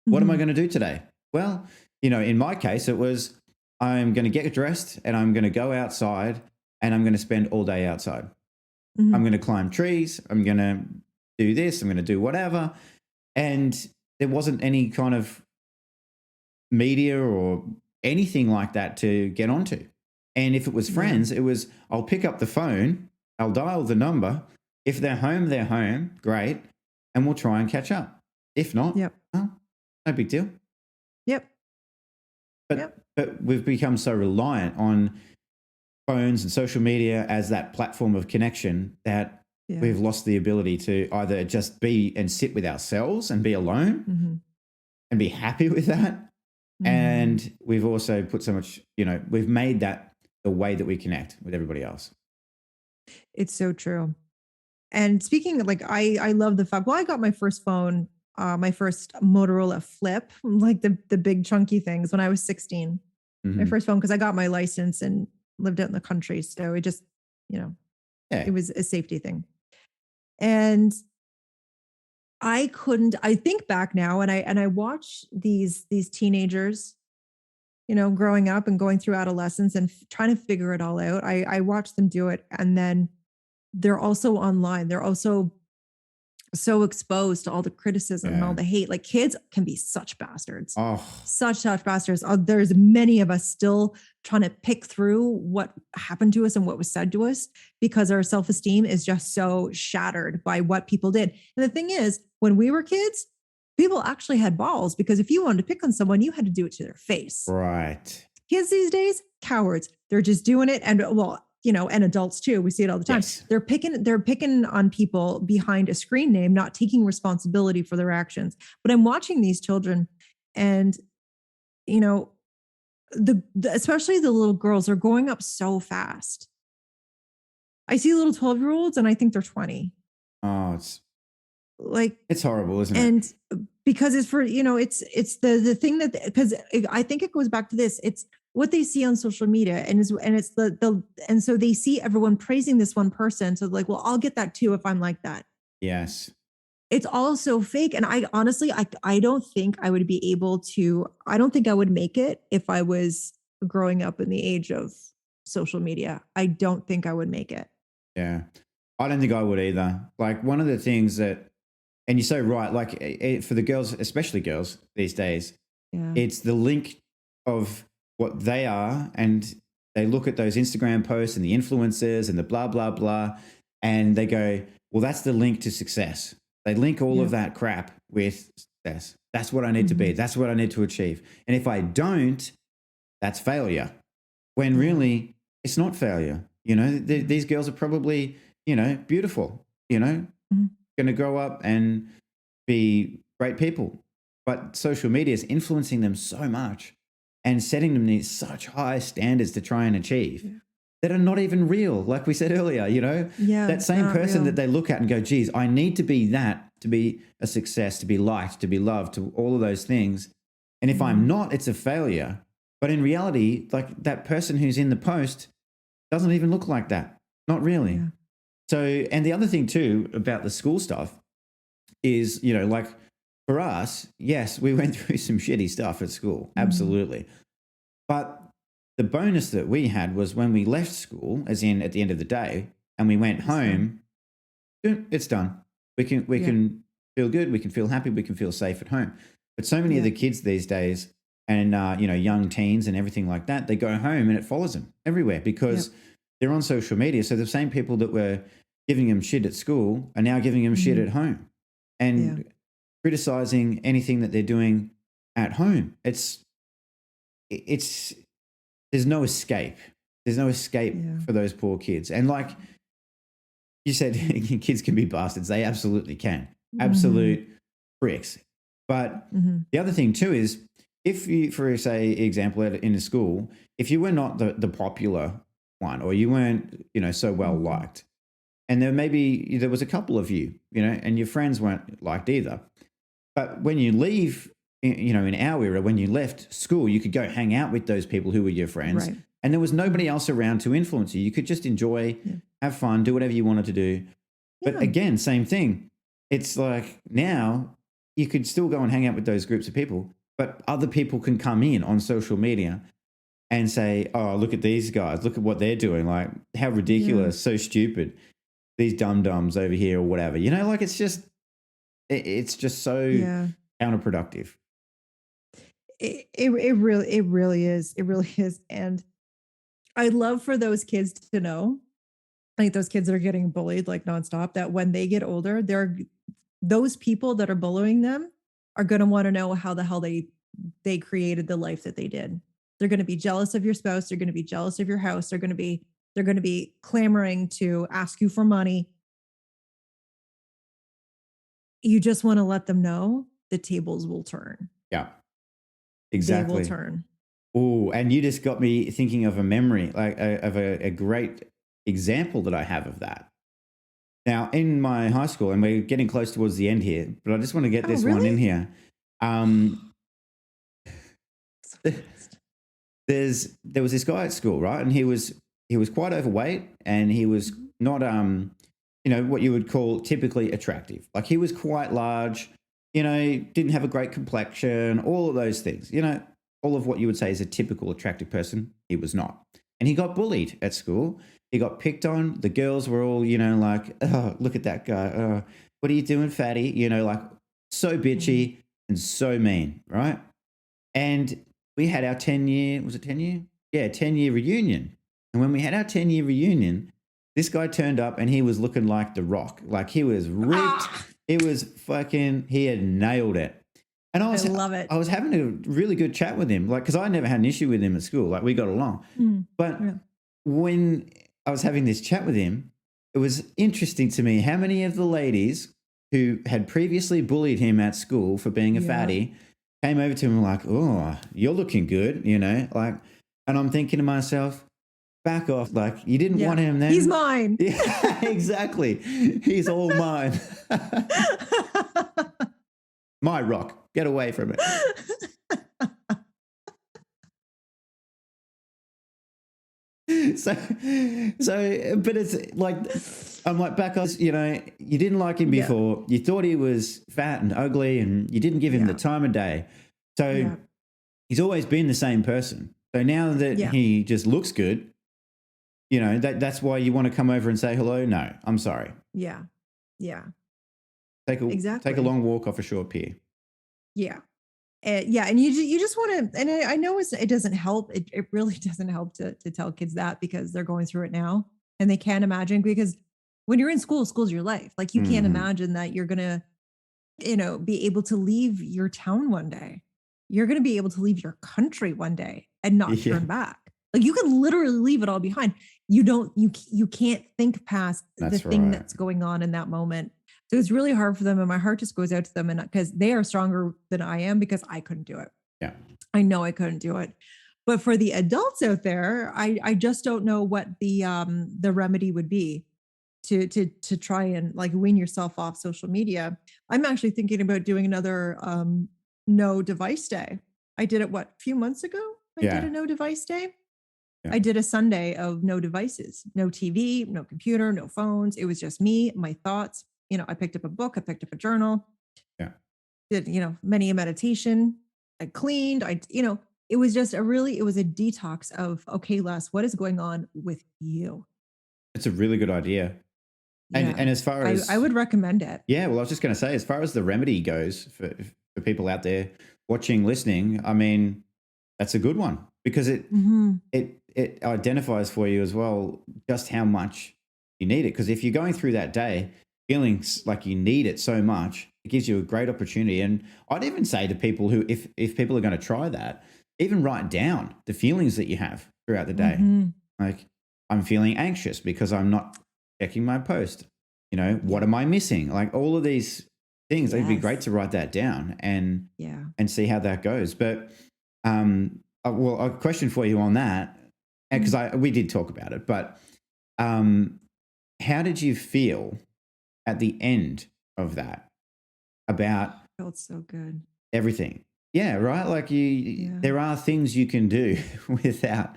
What am I going to do today? Well, in my case, it was, I'm going to get dressed and I'm going to go outside and I'm going to spend all day outside. I'm going to climb trees. I'm going to do this. I'm going to do whatever. And there wasn't any kind of media or anything like that to get onto. And if it was friends, it was, I'll pick up the phone, I'll dial the number. If they're home, great. And we'll try and catch up. If not, well, no big deal. Yep. But we've become so reliant on phones and social media as that platform of connection that we've lost the ability to either just be and sit with ourselves and be alone and be happy with that. And we've also put so much, we've made that the way that we connect with everybody else. It's so true. And speaking of, like, I love the fact, well, I got my first phone, my first Motorola Flip, like the big chunky things, when I was 16. My first phone, because I got my license and lived out in the country. So it just, it was a safety thing. And I think back now and I watch these teenagers, growing up and going through adolescence and trying to figure it all out. I watch them do it. And then they're also online. They're also so exposed to all the criticism and all the hate. Like, kids can be such bastards. Such bastards. There's many of us still trying to pick through what happened to us and what was said to us because our self-esteem is just so shattered by what people did. And the thing is, when we were kids, people actually had balls, because if you wanted to pick on someone, you had to do it to their face. Right. Kids these days, cowards. They're just doing it. And and adults too. We see it all the time. Yes. They're picking on people behind a screen name, not taking responsibility for their actions. But I'm watching these children and, especially the little girls are growing up so fast. I see little 12-year-olds and I think they're 20. Oh, it's horrible, isn't it? And because it's for, it's the thing that, because I think it goes back to this. It's what they see on social media, and it's and so they see everyone praising this one person. So like, well, I'll get that too if I'm like that. Yes. It's all so fake. And I honestly, I don't think I would be able to, I don't think I would make it if I was growing up in the age of social media. I don't think I would make it. Yeah. I don't think I would either. Like, one of the things that, and you're so right, like, for the girls, especially girls these days, it's the link of what they are, and they look at those Instagram posts and the influencers and the blah, blah, blah, and they go, well, that's the link to success. They link all of that crap with success. That's what I need to be. That's what I need to achieve. And if I don't, that's failure. When really, it's not failure. These girls are probably, beautiful, going to grow up and be great people. But social media is influencing them so much and setting them these such high standards to try and achieve that are not even real. Like we said earlier, Yeah, that same not person real. that they look at and go, geez, I need to be that to be a success, to be liked, to be loved, to all of those things. And if I'm Mhm. not, it's a failure. But in reality, like that person who's in the post doesn't even look like that. Not really. Yeah. So, and the other thing too about the school stuff is, like for us, yes, we went through some shitty stuff at school. Mhm. Absolutely. But the bonus that we had was when we left school, as in at the end of the day, and we went It's done. home, it's done. We Yep. can feel good, we can feel happy, we can feel safe at home. But so many of the Yep. kids these days, and young teens and everything like that, they go home and it follows them everywhere because Yep. they're on social media. So the same people that were giving them shit at school are now giving them shit Mhm. at home Yeah. and criticizing anything that they're doing at home. It's there's no escape. There's no escape Yeah. for those poor kids. And like you said, kids can be bastards. They absolutely can. Mhm. Absolute pricks. But Mhm. the other thing too is if you, for say, example, in a school, if you were not the popular one or you weren't, so well Mhm. liked, and there was a couple of you, and your friends weren't liked either. But when you leave, in our era, when you left school, you could go hang out with those people who were your friends, Right. and there was nobody Mhm. else around to influence you. You could just enjoy, Yeah. have fun, do whatever you wanted to do. But Yeah. again, same thing. It's like now you could still go and hang out with those groups of people, but other people can come in on social media and say, "Oh, look at these guys! Look at what they're doing! Like how Yeah. ridiculous! So stupid! These dum dums over here, or whatever." Like it's just so Yeah. counterproductive. It really is. It really is. And I'd love for those kids to know, like those kids that are getting bullied like nonstop, that when they get older, those people that are bullying them are going to want to know how the hell they created the life that they did. They're going to be jealous of your spouse. They're going to be jealous of your house. They're going to be clamoring to ask you for money. You just want to let them know the tables will turn. Yeah, They will exactly. turn. Oh, and you just got me thinking of a memory, like of a great example that I have of that. Now, in my high school, and we're getting close towards the end here, but I just want to get Oh, this one in really? here. Um, So fast. there was this guy at school, right? And he was quite overweight, and he was Mhm. not what you would call typically attractive. Like he was quite large, didn't have a great complexion, all of those things. All of what you would say is a typical attractive person. He was not, and he got bullied at school. He got picked on. The girls were all, like, oh, look at that guy. Oh, what are you doing, fatty? Like so Mhm. bitchy and so mean, right? And we had our 10-year, was it 10-year? Yeah, 10-year reunion. And when we had our 10-year reunion, this guy turned up and he was looking like The Rock. Like he was ripped. Ah, It was fucking, he had nailed it. And I I was love it. I was having a really good chat with him, like because I never had an issue with him at school. Like we got along. Mm. But Yeah. when I was having this chat with him, it was interesting to me how many of the ladies who had previously bullied him at school for being a Yeah. fatty came over to him like, "Oh, you're looking good," like, and I'm thinking to myself, "Back off! Like you didn't Yeah. want him He's then." mine. Yeah, exactly. He's all mine. My rock. Get away from it. So, but it's like I'm like back us. You didn't like him Yeah. before. You thought he was fat and ugly, and you didn't give him the Yeah. time of day. So Yeah. he's always been the same person. So now that Yeah. he just looks good, that's why you want to come over and say hello. No, I'm sorry. Yeah. Yeah. Take a Exactly. long walk off a short pier. Yeah. Yeah, and you just want to, and I know it doesn't help. It really doesn't help to tell kids that because they're going through it now and they can't imagine because when you're in school, school's your life. Like you can't Hmm. imagine that you're gonna, be able to leave your town one day. You're gonna be able to leave your country one day and not Yeah, turn back. Like you can literally leave it all behind. You can't think past the that's thing right. that's going on in that moment. So it's really hard for them. And my heart just goes out to them and because they are stronger than I am because I couldn't do it. Yeah. I know I couldn't do it. But for the adults out there, I just don't know what the remedy would be to try and like wean yourself off social media. I'm actually thinking about doing another no device day. I did it a few months ago. I did a Yeah. no device day. Yeah. I did a Sunday of no devices, no TV, no computer, no phones. It was just me, my thoughts. I picked up a book, I picked up a journal, Yeah. did, many a meditation. I cleaned. It was just it was a detox of, okay, Les, what is going on with you? It's a really good idea. Yeah. And as far I as would recommend it. yeah, well, I was just going to say, as far as the remedy goes for people out there watching, listening, I mean, that's a good one because Mhm. it identifies for you as well just how much you need it. Because if you're going through that day feeling like you need it so much, it gives you a great opportunity. And I'd even say to people who, if people are going to try that, even write down the feelings that you have throughout the day. Mhm. Like, I'm feeling anxious because I'm not checking my post. What Yeah. am I missing? Like all of these things, it'd be great Yes. to write that down Yeah. and see how that goes. But well, a question for you on that, because Mm. we did talk about it, but um, how did you feel at the end of that about Felt so good. everything? Yeah, right. Like Yeah. there are things you can do without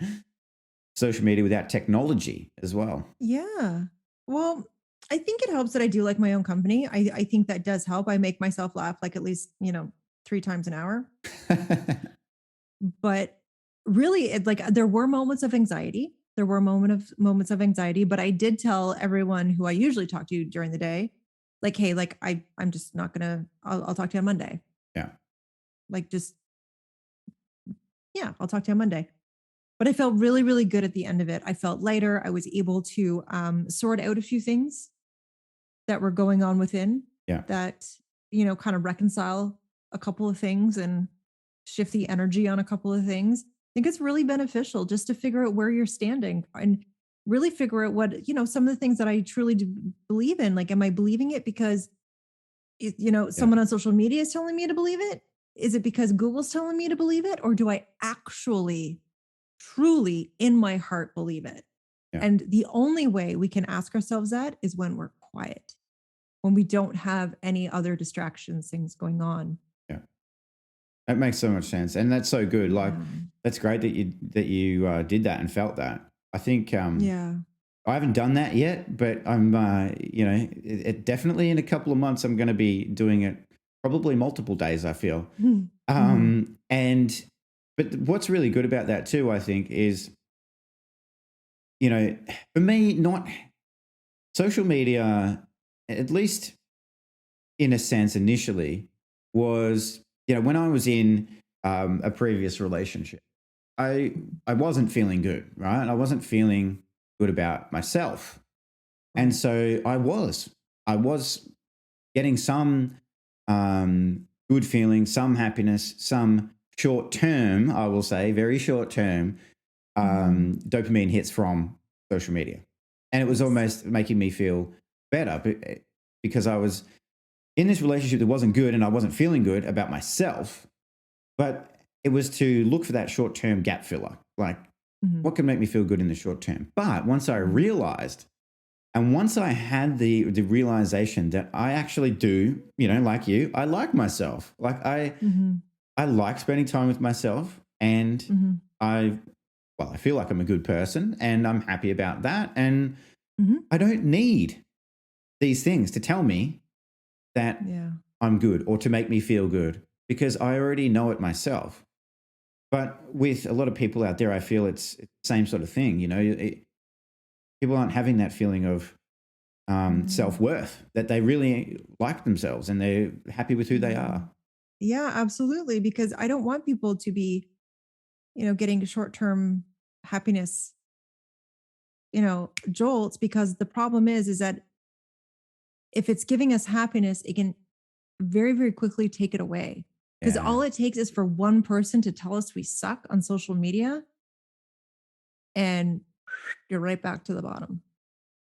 social media, without technology as well. Yeah. Well, I think it helps that I do like my own company. I think that does help. I make myself laugh like at least, 3 times an hour. But really, there were moments of anxiety. There were moments of anxiety, but I did tell everyone who I usually talk to during the day, like, hey, like I'm just not gonna. I'll talk to you on Monday. Yeah. Like, just yeah, I'll talk to you on Monday. But I felt really, really good at the end of it. I felt lighter. I was able to sort out a few things that were going on within Yeah. that, kind of reconcile a couple of things and shift the energy on a couple of things. I think it's really beneficial just to figure out where you're standing and really figure out what, some of the things that I truly do believe in. Like, am I believing it because, Yeah. someone on social media is telling me to believe it? Is it because Google's telling me to believe it? Or do I actually, truly in my heart believe it? Yeah. And the only way we can ask ourselves that is when we're quiet, when we don't have any other distractions, things going on. Yeah. That makes so much sense, and that's so good. Like, Yeah. that's great that you did that and felt that. I think Yeah. I haven't done that yet, but I'm definitely in a couple of months I'm going to be doing it. Probably multiple days. I feel. Mhm. Mhm. And but what's really good about that too, I think, is for me, not social media, at least in a sense initially, was when I was in a previous relationship. I wasn't feeling good, right? I wasn't feeling good about myself. And Right. so I was getting some good feeling, some happiness, some short term, I will say, very short term Mhm. dopamine hits from social media. And it was Yes. almost making me feel better because I was in this relationship that wasn't good and I wasn't feeling good about myself. But it was to look for that short term gap filler. Like, Mhm. what can make me feel good in the short term? But once I Mhm. realized, and once I had the realization that I actually do, like you, I like myself. Like Mhm. I like spending time with myself, and Mhm. I I feel like I'm a good person, and I'm happy about that. And Mhm. I don't need these things to tell me that Yeah. I'm good or to make me feel good because I already know it myself. But with a lot of people out there, I feel it's the same sort of thing. People aren't having that feeling of self Mhm. worth, that they really like themselves and they're happy with who they Yeah. are. Yeah, absolutely. Because I don't want people to be, getting short-term happiness, jolts, because the problem is that if it's giving us happiness, it can very, very quickly take it away. Because Yeah, all it takes is for one person to tell us we suck on social media, and you're right back to the bottom.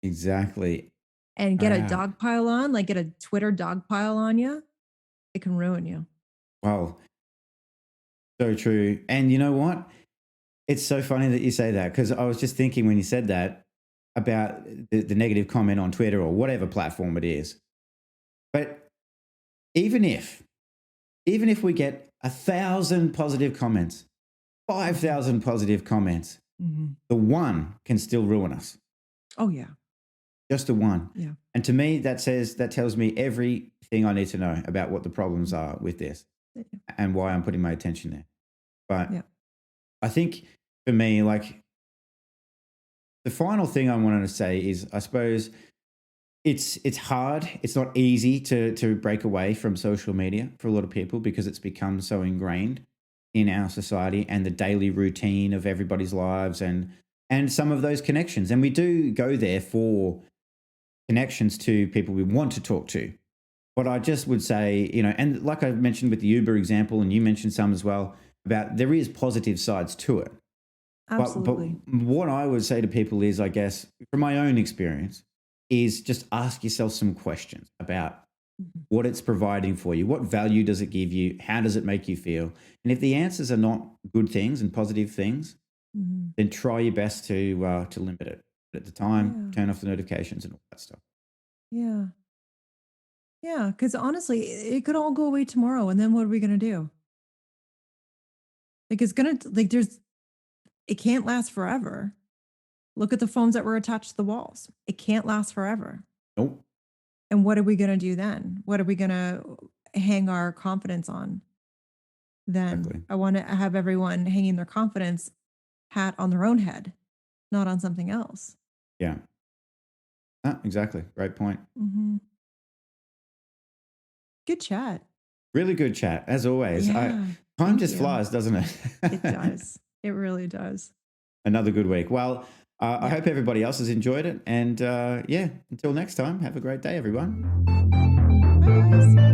exactly. And get a Ah, dog pile on, like get a Twitter dog pile on you, it can ruin you. well, so true. And you know what? It's so funny that you say that, because I was just thinking when you said that about the negative comment on Twitter or whatever platform it is. But even if, even if we get 1,000 positive comments, 5,000 positive comments, the one can still ruin us. Oh yeah. Just the one. Yeah. And to me, that tells me everything I need to know about what the problems are with this and why I'm putting my attention there. But Yeah. I think for me, like, the final thing I wanted to say is, I suppose it's hard. It's not easy to break away from social media for a lot of people, because it's become so ingrained in our society and the daily routine of everybody's lives, and some of those connections. And we do go there for connections to people we want to talk to. But I just would say, and like I mentioned with the Uber example, and you mentioned some as well, about there is positive sides to it. Absolutely. But what I would say to people is, I guess, from my own experience, is just ask yourself some questions about what it's providing for you. What value does it give you? How does it make you feel? And if the answers are not good things and positive things, then try your best to limit it. But at the time, turn off the notifications and all that stuff. Yeah. Yeah. Because honestly, it could all go away tomorrow. And then what are we going to do? Like, it's going to, like, it can't last forever. Look at the phones that were attached to the walls. It can't last forever. Nope. And what are we going to do then? What are we going to hang our confidence on then? Exactly. I want to have everyone hanging their confidence hat on their own head, not on something else. Yeah. Exactly. Great point. Good chat. Really good chat, as always. Yeah. Time just flies, doesn't it? It does. It really does. Another good week. Well, I hope everybody else has enjoyed it. And until next time, have a great day, everyone. Bye, guys.